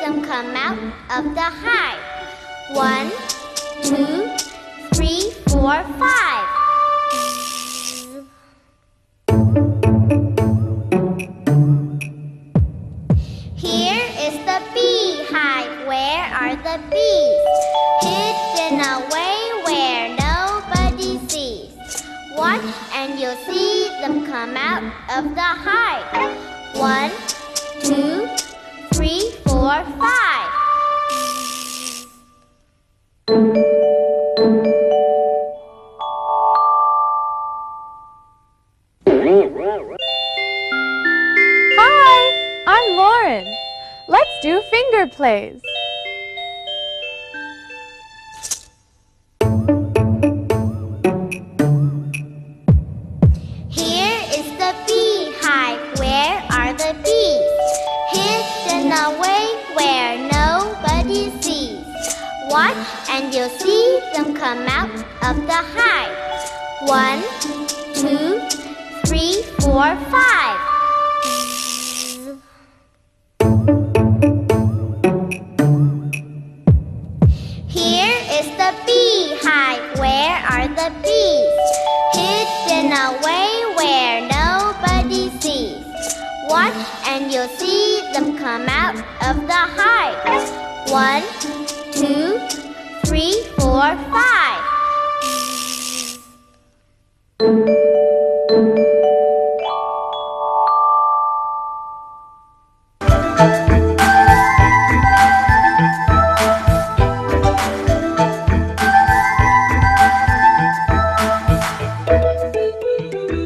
them come out of the hive. 1, 2, 3, 4, 5. Here is the beehive. Where are the bees? Hidden away where nobody sees. Watch and you'll see them come out of the hive. 1, 2, 3, 4, 5. Hi, I'm Lauren. Let's do finger plays. Here is the beehive. Where are the bees? Hidden away where nobody sees. Watch and you'll see them come out of the hive. 1, 2, 3, 4, 5. Here is the beehive. Where are the bees? Hidden away where nobody sees. Watch and you'll see them come out of the hive. 1, 2, 3, 4, 5.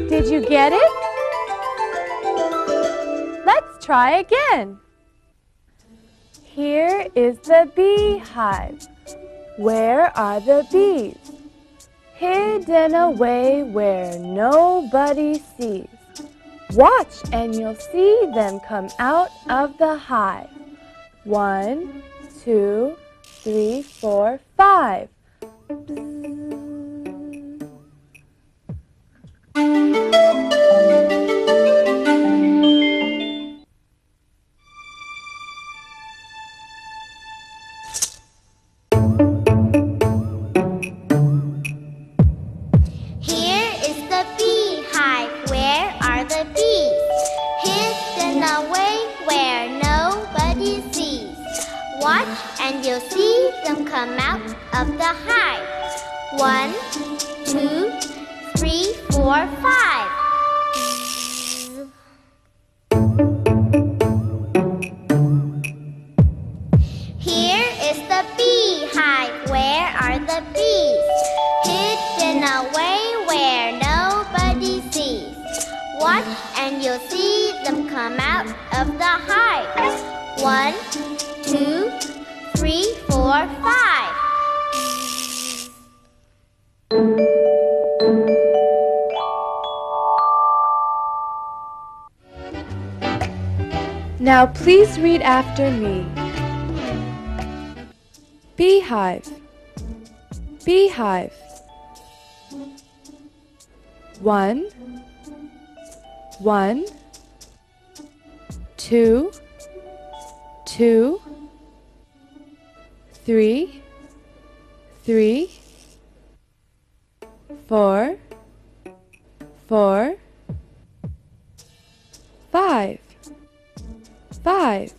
Did you get it? Let's try again. Here is the beehive. Where are the bees? Hidden away where nobody sees. Watch and you'll see them come out of the hive. 1, 2, 3, 4, 5. Here is the beehive. Where are the bees? Hidden away where nobody sees. Watch and you'll see them come out of the hive. 1, 2, 3, 4, 5. Here is the beehive. Where are the bees? Hidden away where nobody sees. Watch and you'll see them come out of the hive. 1, 2, 3, 4, 5. Now please read after me. Beehive, beehive. 1, 1, 2, 2, 3, 3, 4, 4, 5, 5.